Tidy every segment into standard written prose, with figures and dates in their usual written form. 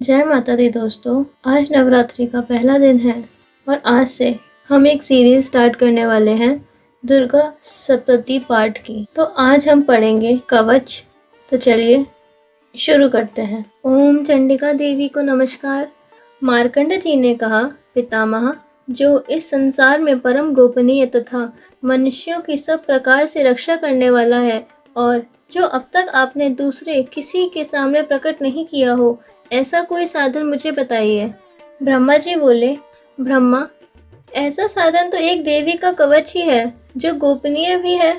जय माता दी दोस्तों। आज नवरात्रि का पहला दिन है और आज से हम एक सीरीज स्टार्ट करने वाले हैं दुर्गा सप्तशती पाठ की। तो आज हम पढ़ेंगे कवच। तो चलिए शुरू करते हैं। ओम चंडिका देवी को नमस्कार। मार्कंड जी ने कहा, पितामह, जो इस संसार में परम गोपनीय तथा मनुष्यों की सब प्रकार से रक्षा करने वाला है और जो अब तक आपने दूसरे किसी के सामने प्रकट नहीं किया हो, ऐसा कोई साधन मुझे बताइए। ब्रह्मा जी बोले, ब्रह्मा, ऐसा साधन तो एक देवी का कवच ही है जो गोपनीय भी है,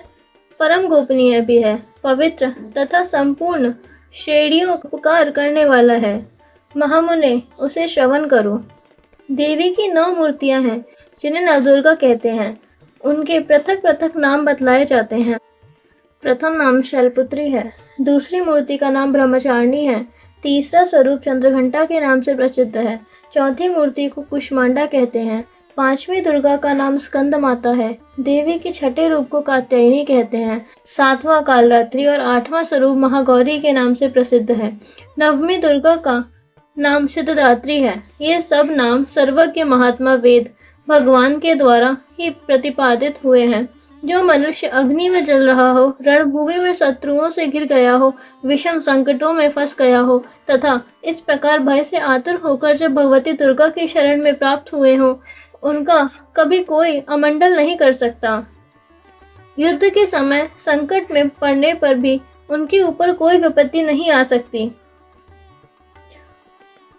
परम गोपनीय भी है, पवित्र तथा संपूर्ण श्रेणियों का उपकार करने वाला है। महामुने, उसे श्रवण करो। देवी की 9 मूर्तियां हैं जिन्हें नवदुर्गा कहते हैं। उनके पृथक पृथक नाम बतलाए जाते हैं। प्रथम नाम शैलपुत्री है, दूसरी मूर्ति का नाम ब्रह्मचारिणी है, तीसरा स्वरूप चंद्रघंटा के नाम से प्रसिद्ध है, चौथी मूर्ति को कुष्मांडा कहते हैं, पांचवी दुर्गा का नाम स्कंद माता है, देवी के छठे रूप को कात्यायनी कहते हैं, सातवां कालरात्रि और आठवां स्वरूप महागौरी के नाम से प्रसिद्ध है, नवमी दुर्गा का नाम सिद्धदात्री है। ये सब नाम सर्वज्ञ महात्मा वेद भगवान के द्वारा ही प्रतिपादित हुए हैं। जो मनुष्य अग्नि में जल रहा हो, रणभूमि में शत्रुओं से घिर गया हो, विषम संकटों में फंस गया हो तथा इस प्रकार भय से आतुर होकर जब भगवती दुर्गा की शरण में प्राप्त हुए हो, उनका कभी कोई अमंडल नहीं कर सकता। युद्ध के समय संकट में पड़ने पर भी उनके ऊपर कोई विपत्ति नहीं आ सकती।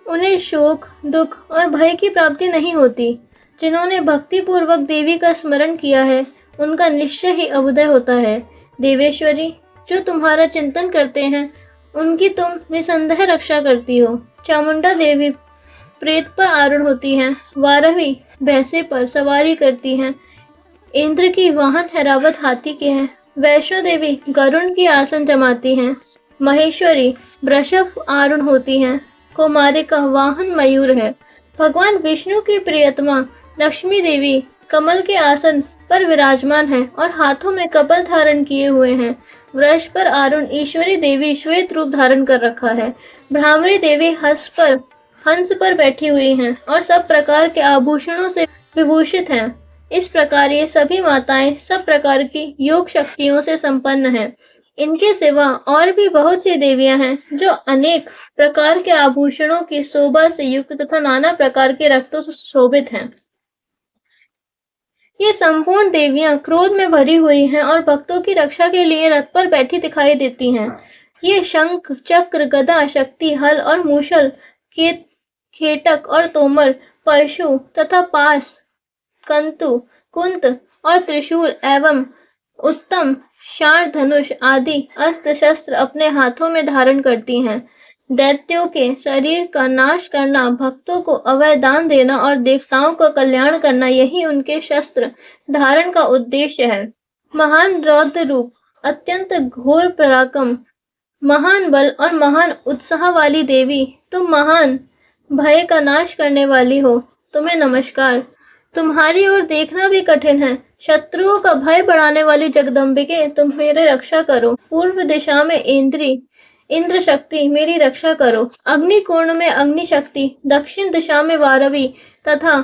उन्हें शोक, दुख और भय की प्राप्ति नहीं होती। जिन्होंने भक्ति पूर्वक देवी का स्मरण किया है, उनका निश्चय ही अभुदय होता है। देवेश्वरी, जो तुम्हारा चिंतन करते हैं, उनकी तुम निसंदेह रक्षा करती हो। चामुंडा देवी प्रेत पर आरूढ़ होती हैं, वाराही भैंसे पर सवारी करती हैं, इंद्र की वाहन हैरावत हाथी के हैं, वैष्णो देवी गरुड़ की आसन जमाती हैं, महेश्वरी वृषभ आरूढ़ होती हैं, कुमारिका वाहन मयूर है। भगवान विष्णु की प्रियतमा लक्ष्मी देवी कमल के आसन पर विराजमान है और हाथों में कपल धारण किए हुए हैं। वृष पर आरूढ़ ईश्वरी देवी श्वेत रूप धारण कर रखा है। ब्राह्मणी देवी हंस पर बैठी हुई हैं और सब प्रकार के आभूषणों से विभूषित हैं। इस प्रकार ये सभी माताएं सब प्रकार की योग शक्तियों से संपन्न हैं। इनके सिवा और भी बहुत सी देवियां हैं जो अनेक प्रकार के आभूषणों की शोभा से युक्त तथा नाना प्रकार के रक्तों से शोभित हैं। ये संपूर्ण देवियां क्रोध में भरी हुई हैं और भक्तों की रक्षा के लिए रथ पर बैठी दिखाई देती हैं। ये शंख, चक्र, गदा, शक्ति, हल और मूषल, खेटक और तोमर, परशु तथा पास, कंतु, कुंत और त्रिशूल एवं उत्तम शार धनुष आदि अस्त्र शस्त्र अपने हाथों में धारण करती हैं। दैत्यों के शरीर का नाश करना, भक्तों को अभय दान देना और देवताओं का कल्याण करना, यही उनके शस्त्र धारण का उद्देश्य है। महान रौद्र रूप, अत्यंत घोर पराक्रम, महान बल और महान उत्साह वाली देवी, तुम महान भय का नाश करने वाली हो, तुम्हें नमस्कार। तुम्हारी ओर देखना भी कठिन है। शत्रुओं का भय बढ़ाने वाली जगदम्बिके, तुम मेरे रक्षा करो। पूर्व दिशा में इंद्र शक्ति, मेरी रक्षा करो। अग्नि कोण में अग्नि शक्ति, दक्षिण दिशा में वारवी तथा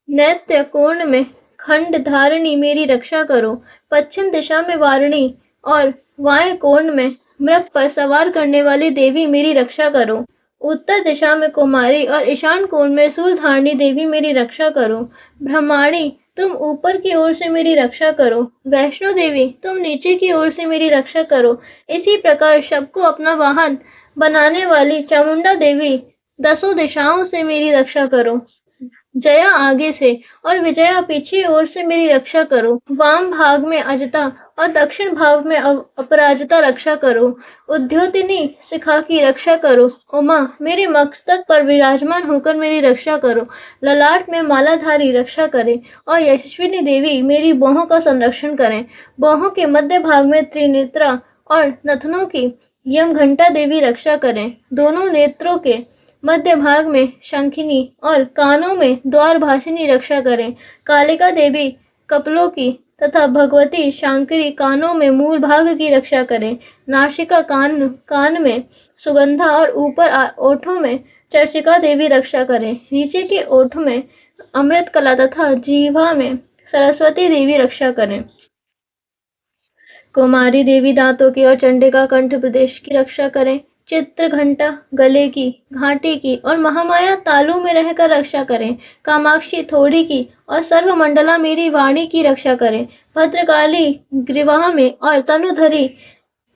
नैत्य कोण में खंड धारिणी, मेरी रक्षा करो। पश्चिम दिशा में वारिणी और वाय कोण में मृग पर सवार करने वाली देवी, मेरी रक्षा करो। उत्तर दिशा में कुमारी और ईशान कोण में शूलधारिणी देवी, मेरी रक्षा करो। ब्रह्माणी, तुम ऊपर की ओर से मेरी रक्षा करो। वैष्णो देवी, तुम नीचे की ओर से मेरी रक्षा करो। इसी प्रकार सबको अपना वाहन बनाने वाली चामुंडा देवी, 10 दिशाओं से मेरी रक्षा करो। जया आगे से और विजया पीछे ओर से मेरी रक्षा करो। वाम भाग में अजता और दक्षिण भाग में अपराजिता रक्षा करो। उद्योतिनी शिखा की रक्षा करो। उमा, मेरे मस्तक पर विराजमान होकर मेरी रक्षा करो। ललाट में मालाधारी रक्षा करे और यशस्विनी देवी मेरी बाहों का संरक्षण करें। बाहों के मध्य भाग में त्रिनेत्रा और नथनों की यमघंटा देवी रक्षा करें। दोनों नेत्रों के मध्य भाग में शंखिनी और कानों में द्वारभासिनी रक्षा करें। कालिका देवी कपलों की तथा भगवती शांकरी कानों में मूल भाग की रक्षा करें। नासिका कान में सुगंधा और ऊपर ओठों में चर्चिका देवी रक्षा करें। नीचे के ओठ में अमृत कला तथा जीवा में सरस्वती देवी रक्षा करें। कुमारी देवी दांतों की और चंडिका कंठ प्रदेश की रक्षा करें। चित्र घंटा गले की, घाटी की और महामाया तालू में रहकर रक्षा करें। कामाक्षी थोड़ी की और सर्वमंडला मेरी वाणी की रक्षा करें। भद्रकाली ग्रीवा में और तनुधरी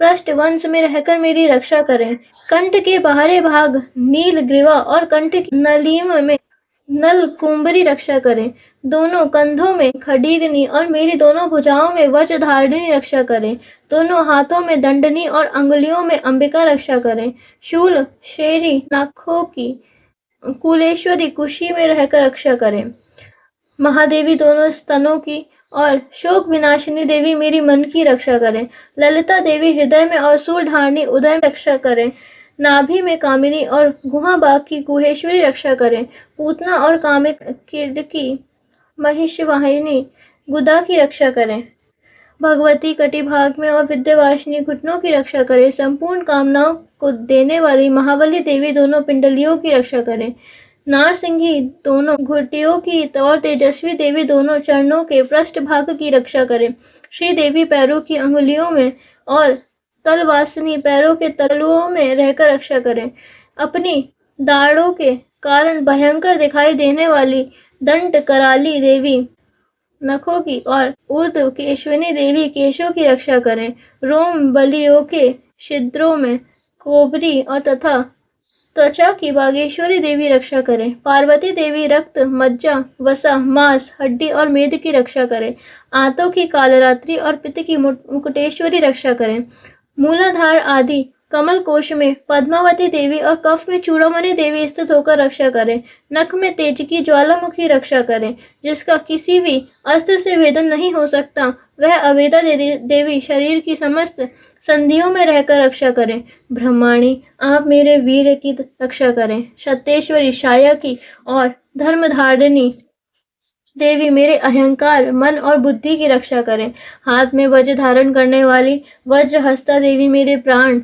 पृष्ठ वंश में रहकर मेरी रक्षा करें। कंठ के बाहरी भाग नील ग्रीवा और कंठ की नलीम में नल कुंभरी रक्षा करें। दोनों कंधों में खडीगनी और मेरी दोनों भुजाओं में वज्रधारिणी रक्षा करें। दोनों हाथों में दंडनी और अंगुलियों में अंबिका रक्षा करें। शूल शेरी नाखों की कुलेश्वरी कुशी में रहकर रक्षा करें। महादेवी दोनों स्तनों की और शोक विनाशिनी देवी मेरी मन की रक्षा करें। ललिता देवी हृदय में और सूल धारणी उदय में रक्षा करें। नाभि में कामिनी और गुहा बाग की गुहेश्वरी रक्षा करें। पूतना और कामिक कीर्ति महिषवाहिनी गुदा की रक्षा करें। भगवती कटिभाग में और विद्यावासिनी घुटनों की रक्षा करें। संपूर्ण कामनाओं को देने वाली महाबली देवी दोनों पिंडलियों की रक्षा करें। नारसिंही दोनों घुटियों की और तेजस्वी देवी दोनों चरणों के पृष्ठ भाग की रक्षा करें। श्री देवी पैरों की अंगुलियों में और तलवासिनी पैरों के तलुओं में रहकर रक्षा करें। अपनी दाढ़ों के कारण भयंकर दिखाई देने वाली दंड कराली देवी नखों की और ऊर्ध्व केशविनी देवी केशों की रक्षा करें। रोम बलियों के छिद्रों में कोबरी और तथा त्वचा की बागेश्वरी देवी रक्षा करें। पार्वती देवी रक्त मज्जा वसा मांस हड्डी और मेद की रक्षा करें। आंतों की कालरात्रि और पित्त की मुकुटेश्वरी रक्षा करें। मूलाधार आदि कमल कोश में पद्मावती देवी और कफ में चूड़ामणि देवी स्थित होकर रक्षा करें। नख में तेज की ज्वालामुखी रक्षा करें, जिसका किसी भी अस्त्र से भेदन नहीं हो सकता। वह अवेदा देवी शरीर की समस्त संधियों में रहकर रक्षा करें। ब्रह्माणी आप मेरे वीर की रक्षा करें। सत्येश्वरी छाया की और धर्मधारिणी देवी मेरे अहंकार मन और बुद्धि की रक्षा करें। हाथ में वज्र धारण करने वाली वज्रहस्ता देवी मेरे प्राण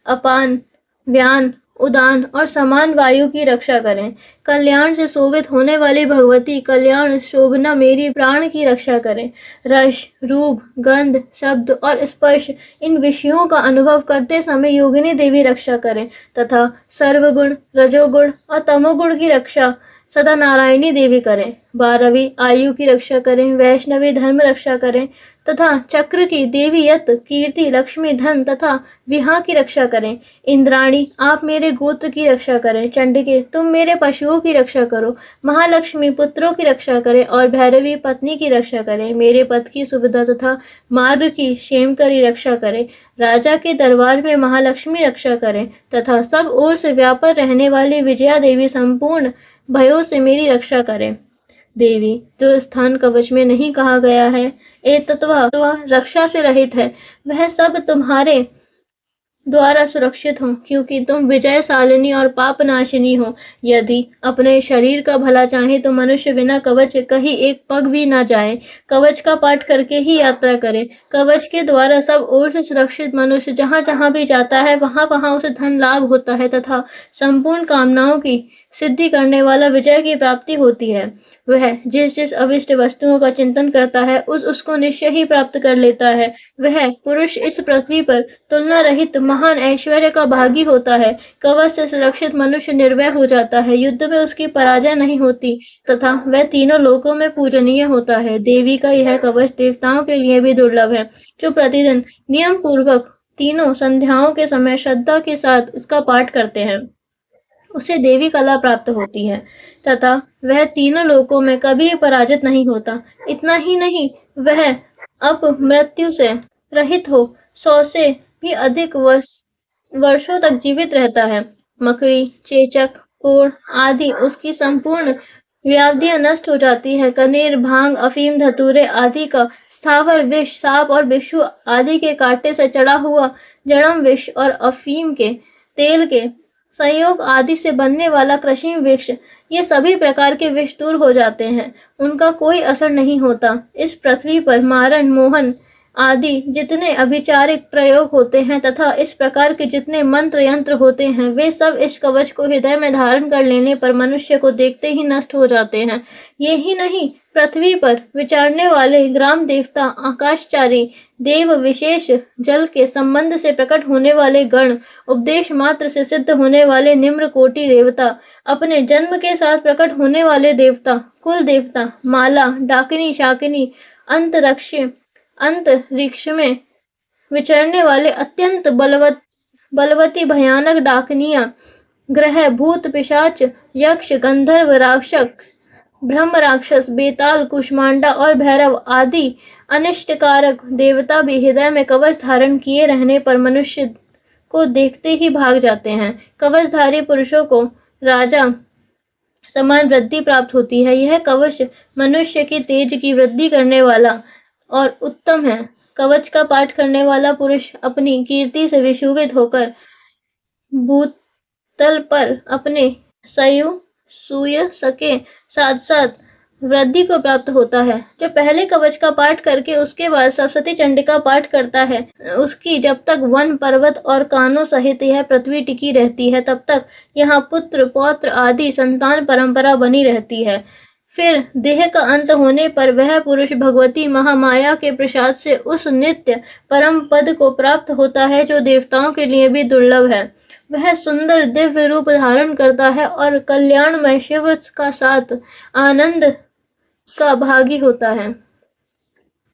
अपान व्यान उदान और समान वायु की रक्षा करें। कल्याण से शोभित होने वाली भगवती कल्याण शोभना मेरी प्राण की रक्षा करें। रस रूप गंध शब्द और स्पर्श इन विषयों का अनुभव करते समय योगिनी देवी रक्षा करें तथा सर्वगुण रजोगुण और तमोगुण की रक्षा सदा नारायणी देवी करें। 12वीं आयु की रक्षा करें। वैष्णवी धर्म रक्षा करें तथा चक्र की देवी यत कीर्ति लक्ष्मी धन तथा विहा की रक्षा करें। इंद्राणी आप मेरे गोत्र की रक्षा करें। चंडिके तुम मेरे पशुओं की रक्षा करो। महालक्ष्मी पुत्रों की रक्षा करें और भैरवी पत्नी की रक्षा करें। मेरे पद की सुविधा तथा मार्ग की क्षेमकरी रक्षा करें। राजा के दरबार में महालक्ष्मी रक्षा करें तथा सब ओर से व्यापर रहने वाली विजया देवी संपूर्ण भयों से मेरी रक्षा करें। देवी जो स्थान कवच में नहीं कहा गया है एतत्वा रक्षा से रहित है, वह सब तुम्हारे द्वारा सुरक्षित हो, क्योंकि तुम विजयशालिनी और पापनाशिनी हो। यदि अपने शरीर का भला चाहे तो मनुष्य बिना कवच कहीं एक पग भी ना जाए, कवच का पाठ करके ही यात्रा करे। कवच के द्वारा सब ओर से सुरक्षित मनुष्य जहाँ जहाँ भी जाता है वहाँ वहाँ उसे धन लाभ होता है तथा संपूर्ण कामनाओं की सिद्धि करने वाला विजय की प्राप्ति होती है। वह जिस जिस अविष्ट वस्तुओं का चिंतन करता है उसको निश्चय ही प्राप्त कर लेता है। वह पुरुष इस पृथ्वी पर तुलना रहित महान ऐश्वर्य का भागी होता है। कवच से सुरक्षित मनुष्य निर्भय हो जाता है, युद्ध में उसकी पराजय नहीं होती तथा वह तीनों लोकों में पूजनीय होता है। देवी का यह कवच देवताओं के लिए भी दुर्लभ है, जो प्रतिदिन नियम पूर्वक तीनों संध्याओं के समय श्रद्धा के साथ इसका पाठ करते हैं, उसे देवी कला प्राप्त होती है तथा वह तीनों लोकों में कभी पराजित नहीं होता। इतना ही नहीं, वह अब मृत्यु से रहित हो 100 से भी अधिक वर्षों तक जीवित रहता है। मकड़ी चेचक कोढ़ आदि उसकी संपूर्ण व्याधियां नष्ट हो जाती है। कनेर भांग अफीम धतूरे आदि का स्थावर विष सांप और बिच्छू आदि के कांटे से चढ़ा हुआ जड़म विष और अफीम के तेल के संयोग आदि से बनने वाला कृषिम वृक्ष, ये सभी प्रकार के विष दूर हो जाते हैं, उनका कोई असर नहीं होता। इस पृथ्वी पर मारण मोहन आदि जितने अभिचारिक प्रयोग होते हैं तथा इस प्रकार के जितने मंत्र यंत्र होते हैं, वे सब इस कवच को हृदय में धारण कर लेने पर मनुष्य को देखते ही नष्ट हो जाते हैं। ये ही नहीं, पृथ्वी पर विचरने वाले ग्राम देवता, आकाशचारी देव, विशेष जल के संबंध से प्रकट होने वाले गण, उपदेश मात्र से सिद्ध होने वाले निम्न कोटि देवता, अपने जन्म के साथ प्रकट होने वाले देवता, कुल देवता, माला, डाकिनी, शाकिनी, अंतरिक्ष में विचरने वाले अत्यंत बलवती भयानक डाकनियां, ग्रह, भूत, पिशाच, यक्ष, गंधर्व, राक्षस, ब्रह्म राक्षस, बेताल, कुष्मांडा और भैरव आदि अनिष्टकारक देवता भी हृदय में कवच धारण किए रहने पर मनुष्य को देखते ही भाग जाते हैं। कवचधारी पुरुषों को राजा समान वृद्धि प्राप्त होती है। यह कवच मनुष्य की तेज की वृद्धि करने वाला और उत्तम है। कवच का पाठ करने वाला पुरुष अपनी कीर्ति से विशोभित होकर भूतल पर अपने सूयश के साथ साथ वृद्धि को प्राप्त होता है। जो पहले कवच का पाठ करके उसके बाद सप्तशती चंडिका पाठ करता है, उसकी जब तक वन, पर्वत और कानों सहित यह पृथ्वी टिकी रहती है, तब तक यहाँ पुत्र, पौत्र आदि संतान परंपरा बनी रहती है। फिर देह का अंत होने पर वह पुरुष भगवती महामाया के प्रसाद से उस नित्य परम पद को प्राप्त होता है जो देवताओं के लिए भी दुर्लभ है। वह सुंदर दिव्य रूप धारण करता है और कल्याणमय शिव का साथ आनंद का भागी होता है।